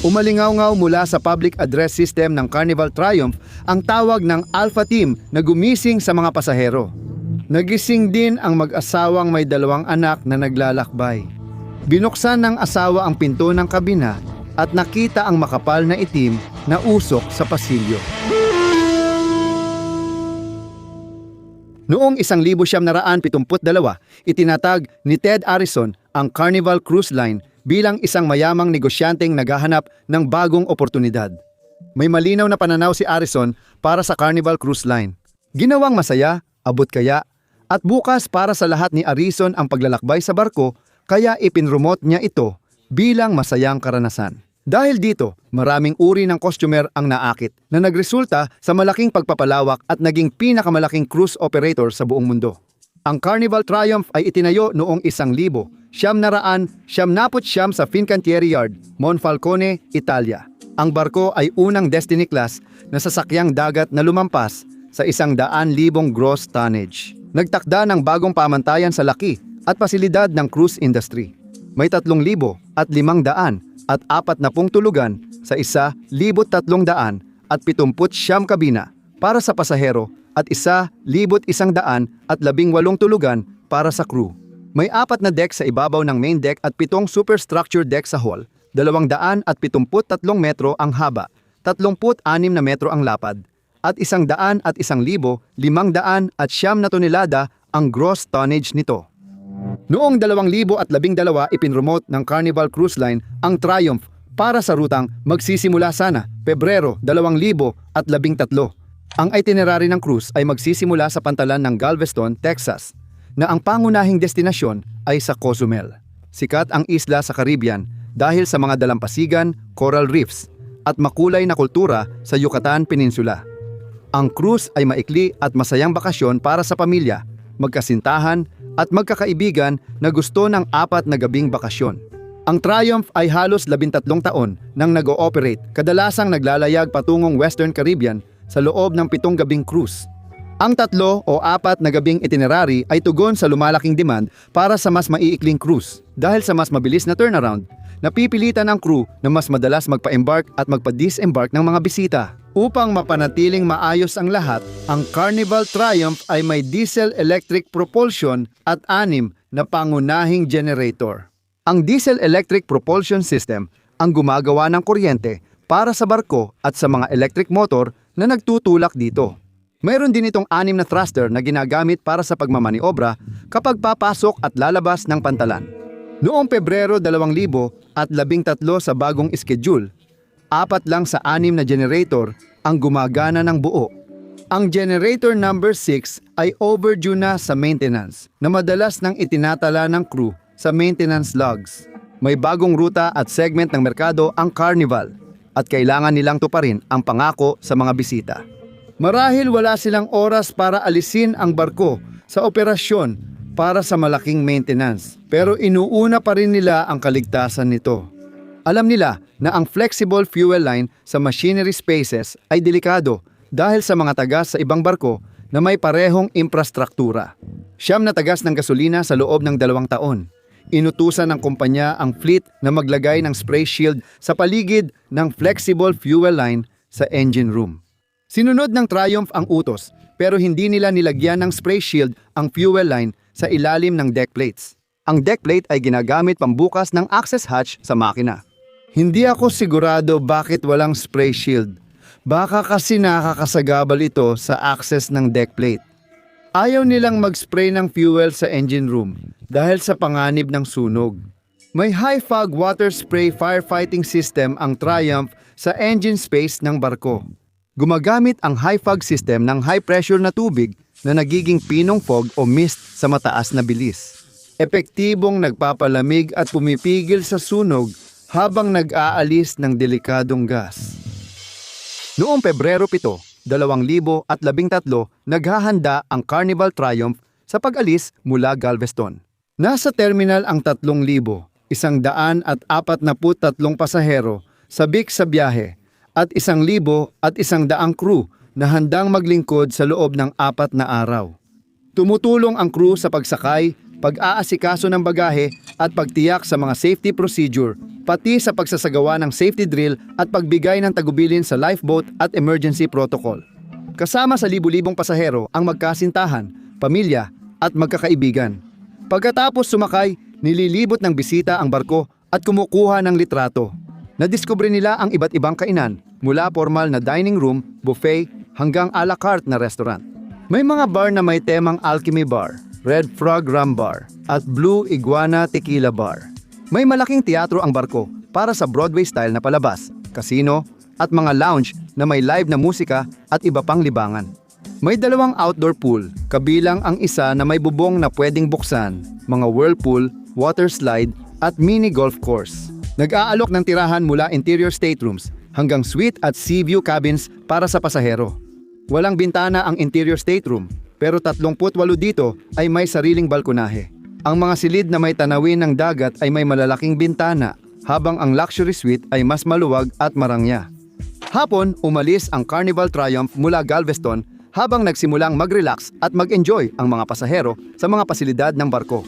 Umalingaw-ngaw mula sa public address system ng Carnival Triumph ang tawag ng Alpha Team na gumising sa mga pasahero. Nagising din ang mag-asawang may 2 anak na naglalakbay. Binuksan ng asawa ang pinto ng kabina at nakita ang makapal na itim na usok sa pasilyo. Noong 1972, itinatag ni Ted Arison ang Carnival Cruise Line bilang isang mayamang negosyanteng naghahanap ng bagong oportunidad. May malinaw na pananaw si Arison para sa Carnival Cruise Line. Ginawang masaya, abot kaya, at bukas para sa lahat ni Arison ang paglalakbay sa barko, kaya ipinromote niya ito bilang masayang karanasan. Dahil dito, maraming uri ng customer ang naakit na nagresulta sa malaking pagpapalawak at naging pinakamalaking cruise operator sa buong mundo. Ang Carnival Triumph ay itinayo noong 1979 sa Fincantieri Yard, Monfalcone, Italia. Ang barko ay unang Destiny class na sasakyang dagat na lumampas sa 100,000 gross tonnage. Nagtakda ng bagong pamantayan sa laki at pasilidad ng cruise industry. May 3,500 at 40 tulugan sa 1,300 at 79 kabina para sa pasahero at 1,118 tulugan para sa crew. May 4 na deck sa ibabaw ng main deck at 7 superstructure deck sa hall, 273 metro ang haba, 36 na metro ang lapad, at 101,500 na tonelada ang gross tonnage nito. Noong 2012 ipinromote ng Carnival Cruise Line ang Triumph para sa rutang magsisimula sana Pebrero 2013. Ang itinerary ng cruise ay magsisimula sa pantalan ng Galveston, Texas, na ang pangunahing destinasyon ay sa Cozumel. Sikat ang isla sa Caribbean dahil sa mga dalampasigan, coral reefs, at makulay na kultura sa Yucatan Peninsula. Ang cruise ay maikli at masayang bakasyon para sa pamilya, magkasintahan, at magkakaibigan na gusto ng 4 na gabing bakasyon. Ang Triumph ay halos 13 taon nang nag-ooperate, kadalasang naglalayag patungong Western Caribbean sa loob ng 7 gabing cruise. Ang 3 o 4 na gabing itinerary ay tugon sa lumalaking demand para sa mas maiikling cruise. Dahil sa mas mabilis na turnaround, napipilitan ang crew na mas madalas magpa-embark at magpa-disembark ng mga bisita. Upang mapanatiling maayos ang lahat, ang Carnival Triumph ay may diesel-electric propulsion at 6 na pangunahing generator. Ang diesel-electric propulsion system ang gumagawa ng kuryente para sa barko at sa mga electric motor na nagtutulak dito. Mayroon din itong 6 na thruster na ginagamit para sa pagmamaniobra kapag papasok at lalabas ng pantalan. Noong Pebrero 2013 sa bagong schedule, 4 lang sa 6 na generator ang gumagana ng buo. Ang generator number 6 ay overdue na sa maintenance na madalas nang itinatala ng crew sa maintenance logs. May bagong ruta at segment ng merkado ang Carnival at kailangan nilang tuparin ang pangako sa mga bisita. Marahil wala silang oras para alisin ang barko sa operasyon para sa malaking maintenance, pero inuuna pa rin nila ang kaligtasan nito. Alam nila na ang flexible fuel line sa machinery spaces ay delikado dahil sa mga tagas sa ibang barko na may parehong infrastruktura. 9 na tagas ng gasolina sa loob ng 2 taon. Inutusan ng kumpanya ang fleet na maglagay ng spray shield sa paligid ng flexible fuel line sa engine room. Sinunod ng Triumph ang utos, pero hindi nila nilagyan ng spray shield ang fuel line sa ilalim ng deck plates. Ang deck plate ay ginagamit pambukas ng access hatch sa makina. Hindi ako sigurado bakit walang spray shield. Baka kasi nakakasagabal ito sa access ng deck plate. Ayaw nilang mag-spray ng fuel sa engine room dahil sa panganib ng sunog. May high fog water spray firefighting system ang Triumph sa engine space ng barko. Gumagamit ang high fog system ng high pressure na tubig na nagiging pinong fog o mist sa mataas na bilis. Epektibong nagpapalamig at pumipigil sa sunog habang nag-aalis ng delikadong gas. Noong Pebrero 7, 2013, naghahanda ang Carnival Triumph sa pag-alis mula Galveston. Nasa terminal ang 3,143 pasahero sabik sa biyahe at 1,100 crew na handang maglingkod sa loob ng 4 na araw. Tumutulong ang crew sa pagsakay, pag-aasikaso ng bagahe at pagtiyak sa mga safety procedure pati sa pagsasagawa ng safety drill at pagbigay ng tagubilin sa lifeboat at emergency protocol. Kasama sa libu-libong pasahero ang magkasintahan, pamilya at magkakaibigan. Pagkatapos sumakay, nililibot ng bisita ang barko at kumukuha ng litrato. Nadiskubre nila ang iba't ibang kainan mula formal na dining room, buffet hanggang a la carte na restaurant. May mga bar na may temang Alchemy Bar, Red Frog Rum Bar at Blue Iguana Tequila Bar. May malaking teatro ang barko para sa Broadway-style na palabas, casino, at mga lounge na may live na musika at iba pang libangan. May 2 outdoor pool, kabilang ang isa na may bubong na pwedeng buksan, mga whirlpool, water slide, at mini golf course. Nag-aalok ng tirahan mula interior staterooms hanggang suite at sea view cabins para sa pasahero. Walang bintana ang interior stateroom, pero 38 dito ay may sariling balkonahe. Ang mga silid na may tanawin ng dagat ay may malalaking bintana, habang ang luxury suite ay mas maluwag at marangya. Hapon, umalis ang Carnival Triumph mula Galveston habang nagsimulang mag-relax at mag-enjoy ang mga pasahero sa mga pasilidad ng barko.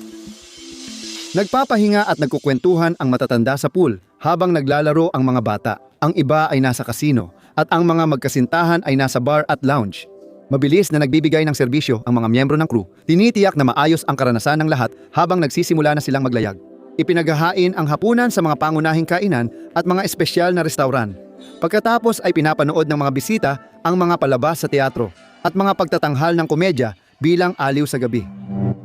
Nagpapahinga at nagkukwentuhan ang matatanda sa pool habang naglalaro ang mga bata. Ang iba ay nasa casino at ang mga magkasintahan ay nasa bar at lounge. Mabilis na nagbibigay ng serbisyo ang mga miyembro ng crew, tinitiyak na maayos ang karanasan ng lahat habang nagsisimula na silang maglayag. Ipinaghahain ang hapunan sa mga pangunahing kainan at mga espesyal na restauran. Pagkatapos ay pinapanood ng mga bisita ang mga palabas sa teatro at mga pagtatanghal ng komedya bilang aliw sa gabi.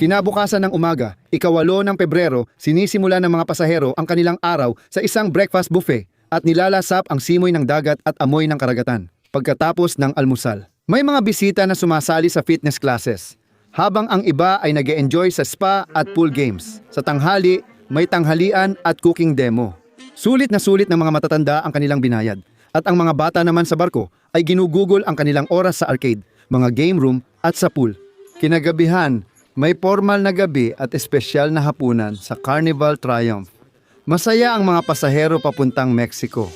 Kinabukasan ng umaga, 8 ng Pebrero, sinisimula ng mga pasahero ang kanilang araw sa isang breakfast buffet at nilalasap ang simoy ng dagat at amoy ng karagatan. Pagkatapos ng almusal, may mga bisita na sumasali sa fitness classes, habang ang iba ay nag-e-enjoy sa spa at pool games. Sa tanghali, may tanghalian at cooking demo. Sulit na sulit ng mga matatanda ang kanilang binayad, at ang mga bata naman sa barko ay ginugugol ang kanilang oras sa arcade, mga game room at sa pool. Kinagabihan, may formal na gabi at espesyal na hapunan sa Carnival Triumph. Masaya ang mga pasahero papuntang Mexico.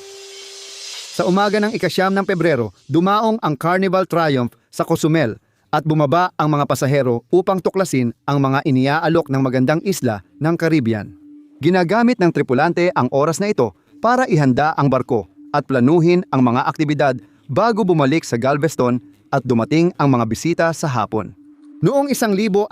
Sa umaga ng 9 ng Pebrero, dumaong ang Carnival Triumph sa Cozumel at bumaba ang mga pasahero upang tuklasin ang mga iniaalok ng magandang isla ng Caribbean. Ginagamit ng tripulante ang oras na ito para ihanda ang barko at planuhin ang mga aktibidad bago bumalik sa Galveston at dumating ang mga bisita sa hapon. Noong 1,630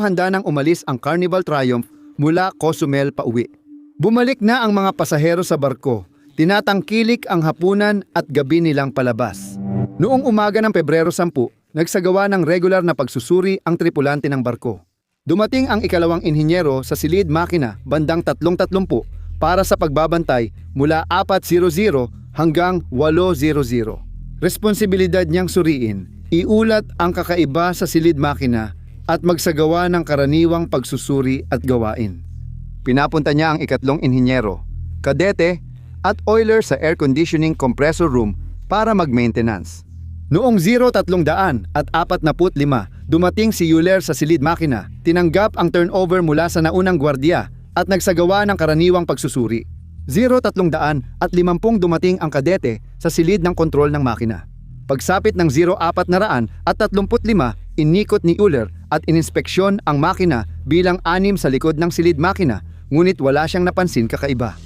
handa nang umalis ang Carnival Triumph mula Cozumel pauwi. Bumalik na ang mga pasahero sa barko. Tinatangkilik ang hapunan at gabi nilang palabas. Noong umaga ng Pebrero 10, nagsagawa ng regular na pagsusuri ang tripulante ng barko. Dumating ang 2 inhinyero sa silid makina bandang 3:30 para sa pagbabantay mula 4:00 hanggang 8:00. Responsibilidad niyang suriin, iulat ang kakaiba sa silid makina at magsagawa ng karaniwang pagsusuri at gawain. Pinapunta niya ang 2 inhinyero, kadete at oiler sa air conditioning compressor room para mag-maintenance. Noong 0345, dumating si Euler sa silid makina, tinanggap ang turnover mula sa naunang gwardiya at nagsagawa ng karaniwang pagsusuri. 0350 dumating ang kadete sa silid ng kontrol ng makina. Pagsapit ng 0435, inikot ni Euler at ininspeksyon ang makina bilang 6 sa likod ng silid makina, ngunit wala siyang napansin kakaiba.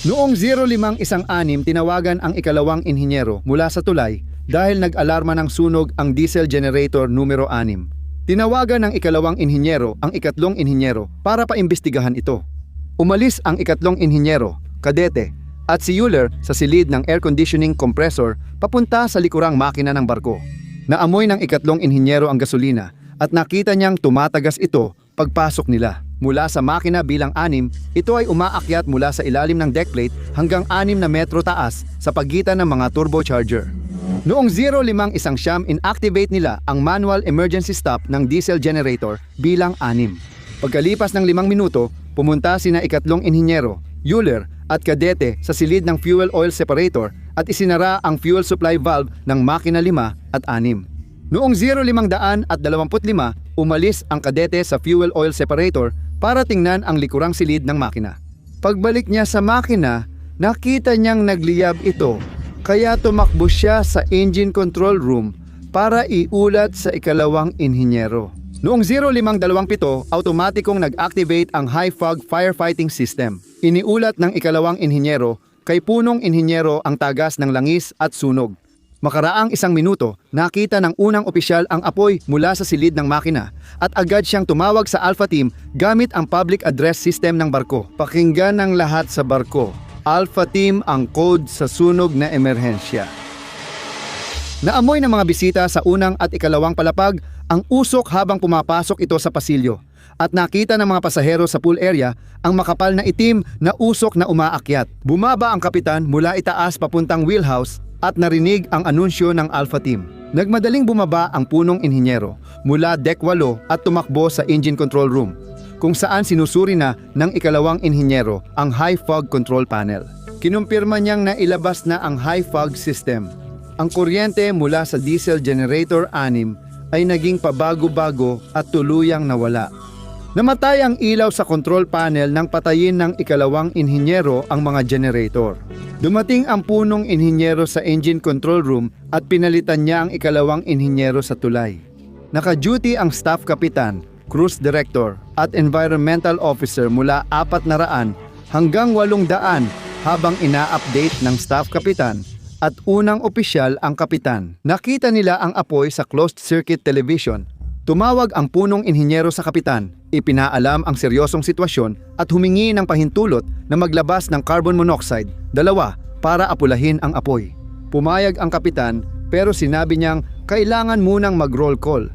Noong 0516, tinawagan ang 2 inhinyero mula sa tulay dahil nag-alarma ng sunog ang diesel generator numero 6. Tinawagan ng 2 inhinyero ang 3 inhinyero para paimbestigahan ito. Umalis ang 3 inhinyero, kadete, at si Euler sa silid ng air conditioning compressor papunta sa likurang makina ng barko. Naamoy ng 3 inhinyero ang gasolina at nakita niyang tumatagas ito pagpasok nila. Mula sa makina bilang 6, ito ay umaakyat mula sa ilalim ng deckplate hanggang 6 na metro taas sa pagitan ng mga turbocharger. Noong 0519, inactivate nila ang manual emergency stop ng diesel generator bilang 6. Pagkalipas ng 5 minuto, pumunta sina 3 inhinyero, Euler at kadete sa silid ng fuel oil separator at isinara ang fuel supply valve ng makina 5 at 6. Noong 0525, umalis ang kadete sa fuel oil separator para tingnan ang likurang silid ng makina. Pagbalik niya sa makina, nakita niyang nagliyab ito, kaya tumakbo siya sa engine control room para iulat sa 2 inhinyero. Noong 0527, automatikong nag-activate ang high fog firefighting system. Iniulat ng ikalawang inhinyero, kay punong inhinyero ang tagas ng langis at sunog. Makaraang 1 minuto, nakita ng unang opisyal ang apoy mula sa silid ng makina at agad siyang tumawag sa Alpha Team gamit ang public address system ng barko. Pakinggan ng lahat sa barko. Alpha Team ang code sa sunog na emerhensya. Naamoy ng mga bisita sa unang at ikalawang palapag ang usok habang pumapasok ito sa pasilyo at nakita ng mga pasahero sa pool area ang makapal na itim na usok na umaakyat. Bumaba ang kapitan mula itaas papuntang wheelhouse at narinig ang anunsyo ng Alpha Team. Nagmadaling bumaba ang punong inhinyero mula deck 8 at tumakbo sa engine control room, kung saan sinusuri na ng ikalawang inhinyero ang high fog control panel. Kinumpirma niyang nailabas na ang high fog system. Ang kuryente mula sa diesel generator 6 ay naging pabago-bago at tuluyang nawala. Namatay ang ilaw sa control panel nang patayin ng ikalawang inhinyero ang mga generator. Dumating ang punong inhinyero sa engine control room at pinalitan niya ang ikalawang inhinyero sa tulay. Naka-duty ang staff kapitan, cruise director at environmental officer mula 400 hanggang 800 habang ina-update ng staff kapitan at unang opisyal ang kapitan. Nakita nila ang apoy sa closed-circuit television. Tumawag ang punong inhinyero sa kapitan, ipinaalam ang seryosong sitwasyon at humingi ng pahintulot na maglabas ng carbon monoxide, 2, para apulahin ang apoy. Pumayag ang kapitan pero sinabi niyang kailangan munang mag-roll call.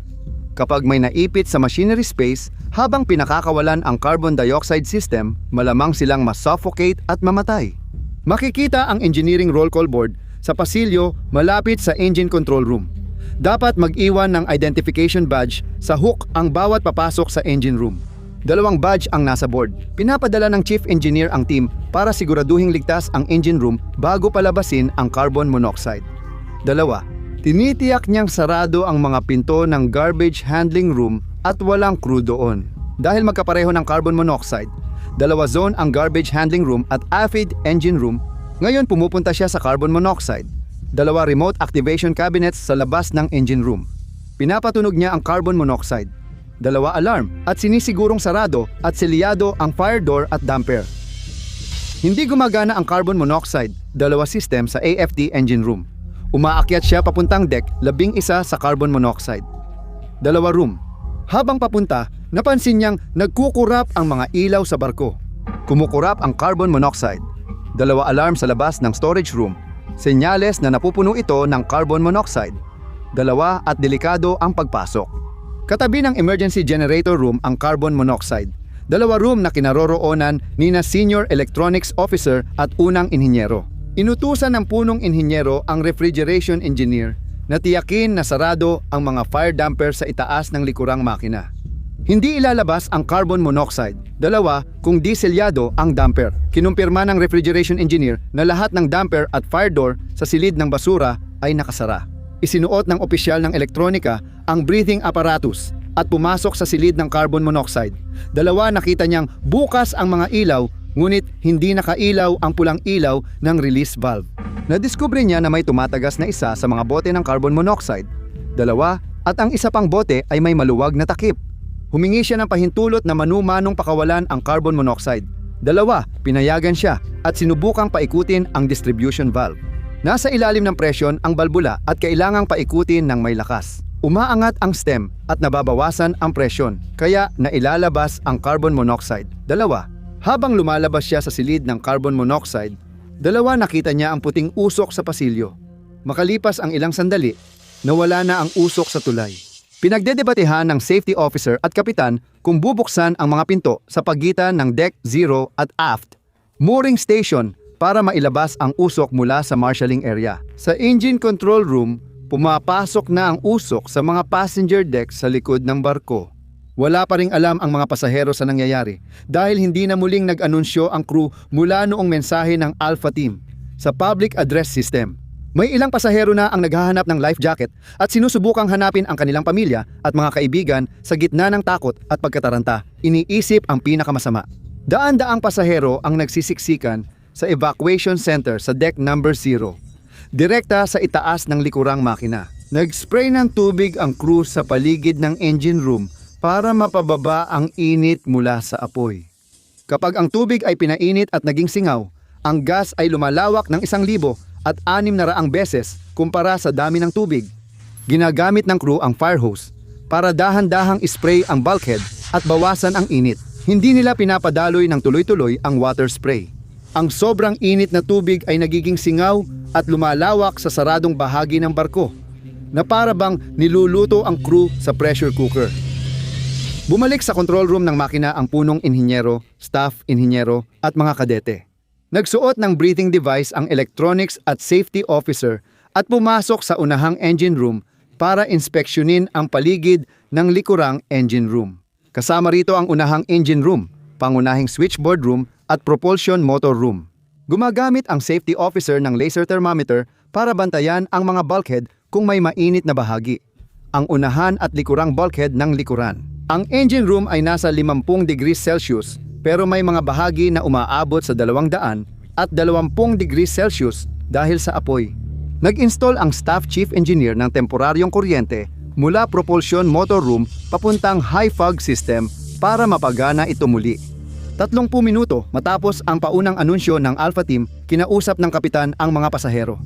Kapag may naipit sa machinery space habang pinakakawalan ang carbon dioxide system, malamang silang masuffocate at mamatay. Makikita ang engineering roll call board sa pasilyo malapit sa engine control room. Dapat mag-iwan ng identification badge sa hook ang bawat papasok sa engine room. 2 badge ang nasa board. Pinapadala ng chief engineer ang team para siguraduhing ligtas ang engine room bago palabasin ang carbon monoxide. 2. Tinitiyak niyang sarado ang mga pinto ng garbage handling room at walang crew doon. Dahil magkapareho ng carbon monoxide, 2 zone ang garbage handling room at aphid engine room. Ngayon pumupunta siya sa carbon monoxide. 2 remote activation cabinets sa labas ng engine room. Pinapatunog niya ang carbon monoxide. 2 alarm at sinisigurong sarado at selyado ang fire door at damper. Hindi gumagana ang carbon monoxide, 2 system sa AFD engine room. Umaakyat siya papuntang deck, 11 sa carbon monoxide. 2 room. Habang papunta, napansin niyang nagkukurap ang mga ilaw sa barko. Kumukurap ang carbon monoxide. 2 alarm sa labas ng storage room. Senyales na napupuno ito ng carbon monoxide. 2 at delikado ang pagpasok. Katabi ng emergency generator room ang carbon monoxide. 2 room na kinaroroonan ni na senior electronics officer at unang inhinyero. Inutusan ng punong inhinyero ang refrigeration engineer na tiyakin na sarado ang mga fire damper sa itaas ng likurang makina. Hindi ilalabas ang carbon monoxide. 2, kung di selyado ang damper. Kinumpirma ng refrigeration engineer na lahat ng damper at fire door sa silid ng basura ay nakasara. Isinuot ng opisyal ng elektronika ang breathing apparatus at pumasok sa silid ng carbon monoxide. 2, nakita niyang bukas ang mga ilaw, ngunit hindi nakailaw ang pulang ilaw ng release valve. Nadiskubre niya na may tumatagas na isa sa mga bote ng carbon monoxide. 2, at ang isa pang bote ay may maluwag na takip. Humingi siya ng pahintulot na manumanong pakawalan ang carbon monoxide. 2, pinayagan siya at sinubukang paikutin ang distribution valve. Nasa ilalim ng presyon ang balbula at kailangang paikutin ng may lakas. Umaangat ang stem at nababawasan ang presyon, kaya nailalabas ang carbon monoxide. 2, habang lumalabas siya sa silid ng carbon monoxide, 2, nakita niya ang puting usok sa pasilyo. Makalipas ang ilang sandali, nawala na ang usok sa tulay. Pinagdedebatehan ng safety officer at kapitan kung bubuksan ang mga pinto sa pagitan ng deck 0 at aft mooring station para mailabas ang usok mula sa marshalling area. Sa engine control room, pumapasok na ang usok sa mga passenger deck sa likod ng barko. Wala pa ring alam ang mga pasahero sa nangyayari dahil hindi na muling nag-anunsyo ang crew mula noong mensahe ng Alpha Team sa public address system. May ilang pasahero na ang naghahanap ng life jacket at sinusubukang hanapin ang kanilang pamilya at mga kaibigan sa gitna ng takot at pagkataranta. Iniisip ang pinakamasama. Daan-daang pasahero ang nagsisiksikan sa evacuation center sa deck number 0, direkta sa itaas ng likurang makina. Nag-spray ng tubig ang crew sa paligid ng engine room para mapababa ang init mula sa apoy. Kapag ang tubig ay pinainit at naging singaw, ang gas ay lumalawak ng 1,000 at 600 beses kumpara sa dami ng tubig. Ginagamit ng crew ang fire hose para dahan-dahang spray ang bulkhead at bawasan ang init. Hindi nila pinapadaloy ng tuloy-tuloy ang water spray. Ang sobrang init na tubig ay nagiging singaw at lumalawak sa saradong bahagi ng barko, na para bang niluluto ang crew sa pressure cooker. Bumalik sa control room ng makina ang punong inhinyero, staff inhinyero at mga kadete. Nagsuot ng breathing device ang electronics at safety officer at pumasok sa unahang engine room para inspeksyonin ang paligid ng likurang engine room. Kasama rito ang unahang engine room, pangunahing switchboard room at propulsion motor room. Gumagamit ang safety officer ng laser thermometer para bantayan ang mga bulkhead kung may mainit na bahagi. Ang unahan at likurang bulkhead ng likuran. Ang engine room ay nasa 50 degrees Celsius pero may mga bahagi na umaabot sa 200 at 20 degrees Celsius dahil sa apoy. Nag-install ang staff chief engineer ng temporaryong kuryente mula propulsion motor room papuntang high fog system para mapagana ito muli. 30 minuto matapos ang paunang anunsyo ng Alpha Team, kinausap ng kapitan ang mga pasahero.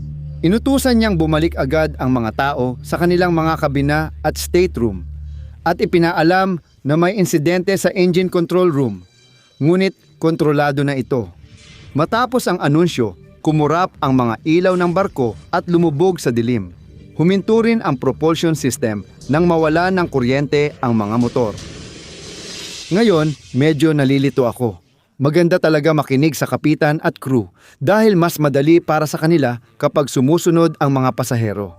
Inutusan niyang bumalik agad ang mga tao sa kanilang mga kabina at stateroom at ipinaalam na may insidente sa engine control room. Ngunit kontrolado na ito. Matapos ang anunsyo, kumurap ang mga ilaw ng barko at lumubog sa dilim. Huminto rin ang propulsion system nang mawala ng kuryente ang mga motor. Ngayon, medyo nalilito ako. Maganda talaga makinig sa kapitan at crew dahil mas madali para sa kanila kapag sumusunod ang mga pasahero.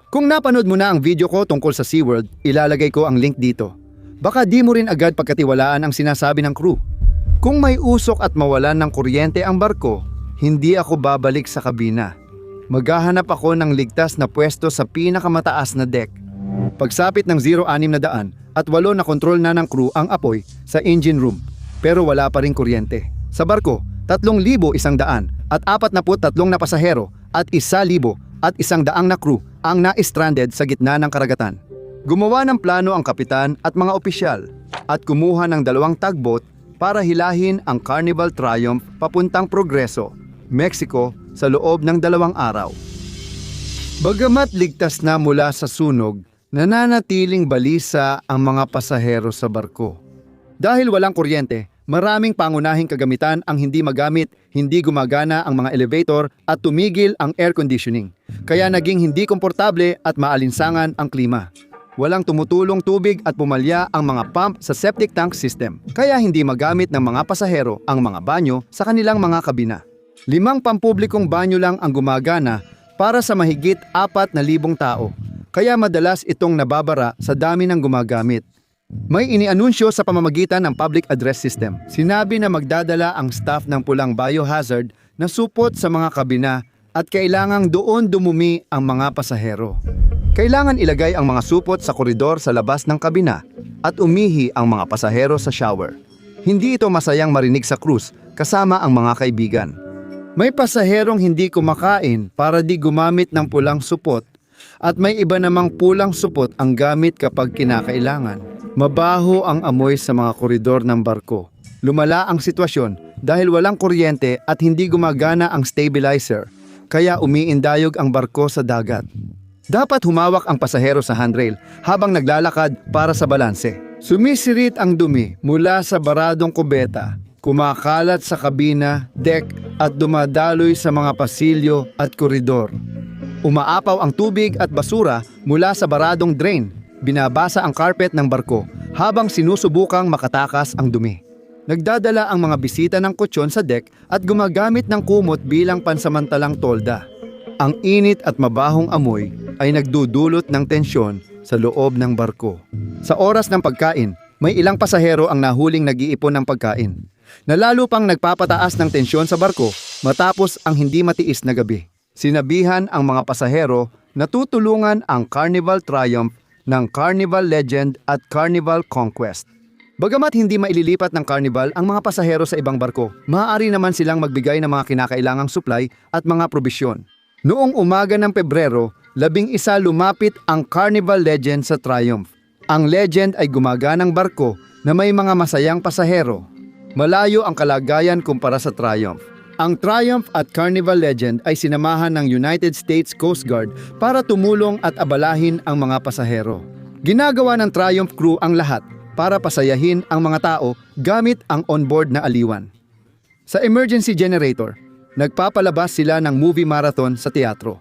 Kung napanood mo na ang video ko tungkol sa SeaWorld, ilalagay ko ang link dito. Baka di mo rin agad pagkatiwalaan ang sinasabi ng crew. Kung may usok at mawalan ng kuryente ang barko, hindi ako babalik sa kabina. Maghahanap ako ng ligtas na pwesto sa pinakamataas na deck. Pagsapit ng 0600 at 8 na kontrol na ng crew ang apoy sa engine room, pero wala pa rin kuryente. Sa barko, 3,100 at 43 na pasahero at 1,000 at 100 na crew ang na-stranded sa gitna ng karagatan. Gumawa ng plano ang kapitan at mga opisyal at kumuha ng 2 tugboat para hilahin ang Carnival Triumph papuntang Progreso, Mexico sa loob ng 2 araw. Bagamat ligtas na mula sa sunog, nananatiling balisa ang mga pasahero sa barko. Dahil walang kuryente, maraming pangunahing kagamitan ang hindi magamit, hindi gumagana ang mga elevator at tumigil ang air conditioning. Kaya naging hindi komportable at maalinsangan ang klima. Walang tumutulong tubig at pumalya ang mga pump sa septic tank system. Kaya hindi magamit ng mga pasahero ang mga banyo sa kanilang mga kabina. 5 pampublikong banyo lang ang gumagana para sa mahigit 4,000 tao. Kaya madalas itong nababara sa dami ng gumagamit. May inianunsyo sa pamamagitan ng public address system. Sinabi na magdadala ang staff ng pulang biohazard na supot sa mga kabina at kailangang doon dumumi ang mga pasahero. Kailangan ilagay ang mga supot sa koridor sa labas ng kabina at umihi ang mga pasahero sa shower. Hindi ito masayang marinig sa cruise kasama ang mga kaibigan. May pasaherong hindi kumakain para di gumamit ng pulang supot at may iba namang pulang supot ang gamit kapag kinakailangan. Mabaho ang amoy sa mga koridor ng barko. Lumala ang sitwasyon dahil walang kuryente at hindi gumagana ang stabilizer, kaya umiindayog ang barko sa dagat. Dapat humawak ang pasahero sa handrail habang naglalakad para sa balanse. Sumisirit ang dumi mula sa baradong kubeta, kumakalat sa kabina, deck at dumadaloy sa mga pasilyo at koridor. Umaapaw ang tubig at basura mula sa baradong drain. Binabasa ang carpet ng barko habang sinusubukang makatakas ang dumi. Nagdadala ang mga bisita ng kutsyon sa deck at gumagamit ng kumot bilang pansamantalang tolda. Ang init at mabahong amoy ay nagdudulot ng tensyon sa loob ng barko. Sa oras ng pagkain, may ilang pasahero ang nahuling nag-iipon ng pagkain, na lalo pang nagpapataas ng tensyon sa barko matapos ang hindi matiis na gabi. Sinabihan ang mga pasahero na tutulungan ang Carnival Triumph ng Carnival Legend at Carnival Conquest. Bagamat hindi maililipat ng Carnival ang mga pasahero sa ibang barko, maaari naman silang magbigay ng mga kinakailangang supply at mga probisyon. Noong umaga ng Pebrero, 11 lumapit ang Carnival Legend sa Triumph. Ang Legend ay gumaganang barko na may mga masayang pasahero. Malayo ang kalagayan kumpara sa Triumph. Ang Triumph at Carnival Legend ay sinamahan ng United States Coast Guard para tumulong at abalahin ang mga pasahero. Ginagawa ng Triumph crew ang lahat para pasayahin ang mga tao gamit ang onboard na aliwan. Sa emergency generator, nagpapalabas sila ng movie marathon sa teatro.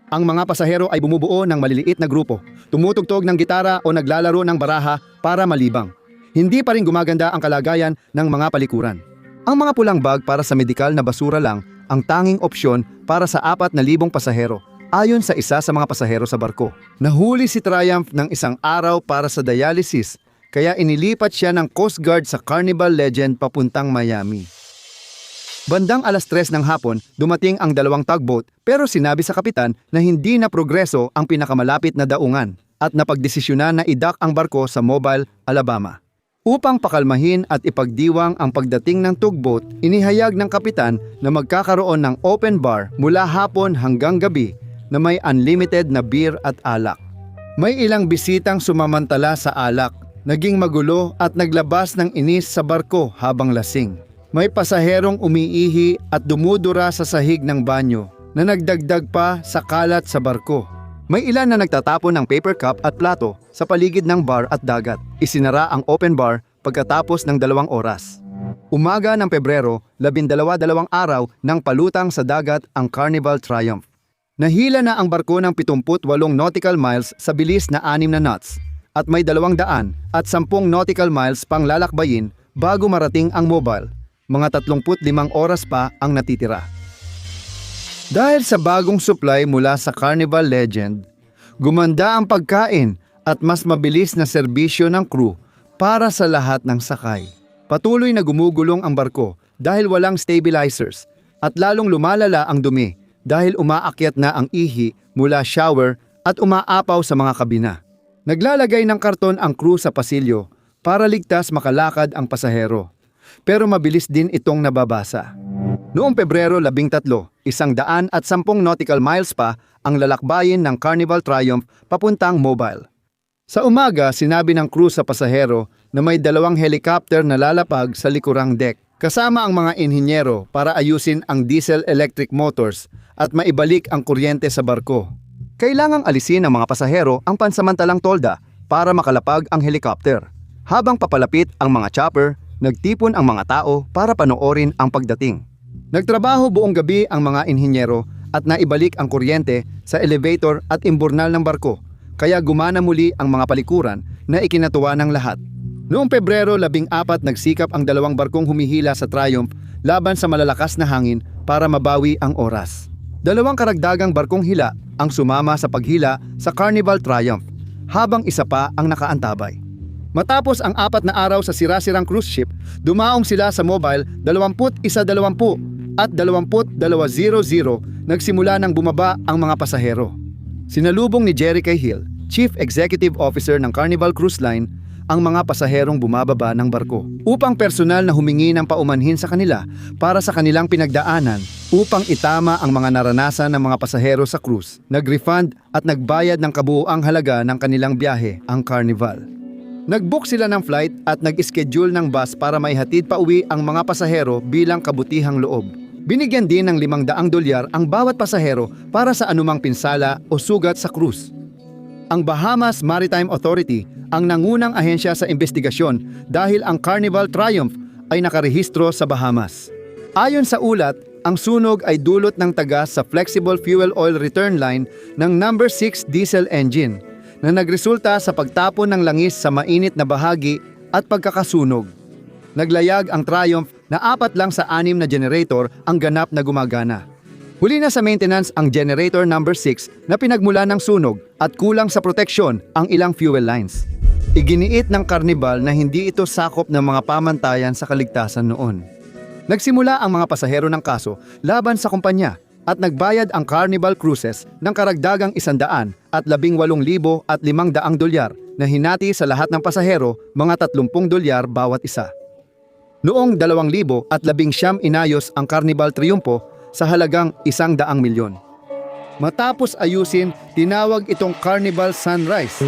Ang mga pasahero ay bumubuo ng maliliit na grupo, tumutugtog ng gitara o naglalaro ng baraha para malibang. Hindi pa rin gumaganda ang kalagayan ng mga palikuran. Ang mga pulang bag para sa medikal na basura lang ang tanging opsyon para sa 4,000 pasahero, ayon sa isa sa mga pasahero sa barko. Nahuli si Triumph ng isang araw para sa dialysis, kaya inilipat siya ng Coast Guard sa Carnival Legend papuntang Miami. Bandang 3:00 ng hapon, dumating ang 2 tugboat pero sinabi sa kapitan na hindi na progreso ang pinakamalapit na daungan at napagdesisyonan na i-dock ang barko sa Mobile, Alabama. Upang pakalmahin at ipagdiwang ang pagdating ng tugboat, inihayag ng kapitan na magkakaroon ng open bar mula hapon hanggang gabi na may unlimited na beer at alak. May ilang bisitang sumamantala sa alak, naging magulo at naglabas ng inis sa barko habang lasing. May pasaherong umiihi at dumudura sa sahig ng banyo na nagdagdag pa sa kalat sa barko. May ilan na nagtatapon ng paper cup at plato sa paligid ng bar at dagat. Isinara ang open bar pagkatapos ng 2 oras. Umaga ng Pebrero, 12 araw nang palutang sa dagat ang Carnival Triumph. Nahila na ang barko ng 78 nautical miles sa bilis na 6 na knots at may 200 at 10 nautical miles pang lalakbayin bago marating ang Mobile. Mga 35 oras pa ang natitira. Dahil sa bagong supply mula sa Carnival Legend, gumanda ang pagkain at mas mabilis na serbisyo ng crew para sa lahat ng sakay. Patuloy na gumugulong ang barko dahil walang stabilizers at lalong lumalala ang dumi dahil umaakyat na ang ihi mula shower at umaapaw sa mga kabina. Naglalagay ng karton ang crew sa pasilyo para ligtas makalakad ang pasahero. Pero mabilis din itong nababasa. Noong Pebrero 13, 110 nautical miles pa ang lalakbayin ng Carnival Triumph papuntang Mobile. Sa umaga, sinabi ng crew sa pasahero na may 2 helicopter na lalapag sa likurang deck, kasama ang mga inhinyero para ayusin ang diesel-electric motors at maibalik ang kuryente sa barko. Kailangang alisin ng mga pasahero ang pansamantalang tolda para makalapag ang helicopter. Habang papalapit ang mga chopper, nagtipon ang mga tao para panoorin ang pagdating. Nagtrabaho buong gabi ang mga inhinyero at naibalik ang kuryente sa elevator at imburnal ng barko, kaya gumana muli ang mga palikuran na ikinatuwa ng lahat. Noong Pebrero 14 nagsikap ang 2 barkong humihila sa Triumph laban sa malalakas na hangin para mabawi ang oras. 2 karagdagang barkong hila ang sumama sa paghila sa Carnival Triumph, habang isa pa ang nakaantabay. Matapos ang 4 na araw sa sira-sirang cruise ship, dumaong sila sa Mobile 21:20 at 22:00 nagsimula ng bumaba ang mga pasahero. Sinalubong ni Jerry Cahill, Chief Executive Officer ng Carnival Cruise Line, ang mga pasaherong bumababa ng barko upang personal na humingi ng paumanhin sa kanila para sa kanilang pinagdaanan upang itama ang mga naranasan ng mga pasahero sa cruise. Nag-refund at nagbayad ng kabuuang halaga ng kanilang biyahe ang Carnival. Nag-book sila ng flight at nag-schedule ng bus para maihatid pa uwi ang mga pasahero bilang kabutihang loob. Binigyan din ng $500 ang bawat pasahero para sa anumang pinsala o sugat sa cruise. Ang Bahamas Maritime Authority ang nangunang ahensya sa investigasyon dahil ang Carnival Triumph ay nakarehistro sa Bahamas. Ayon sa ulat, ang sunog ay dulot ng tagas sa flexible fuel oil return line ng number 6 diesel engine na nagresulta sa pagtapon ng langis sa mainit na bahagi at pagkakasunog. Naglayag ang Triumph na 4 lang sa 6 na generator ang ganap na gumagana. Huli na sa maintenance ang generator number 6 na pinagmula ng sunog at kulang sa proteksyon ang ilang fuel lines. Iginiit ng Carnival na hindi ito sakop ng mga pamantayan sa kaligtasan noon. Nagsimula ang mga pasahero ng kaso laban sa kumpanya at nagbayad ang Carnival Cruises ng karagdagang $118,500 na hinati sa lahat ng pasahero mga $30 bawat isa. Noong 2019 inayos ang Carnival Triumpho sa halagang $100 milyon. Matapos ayusin, tinawag itong Carnival Sunrise.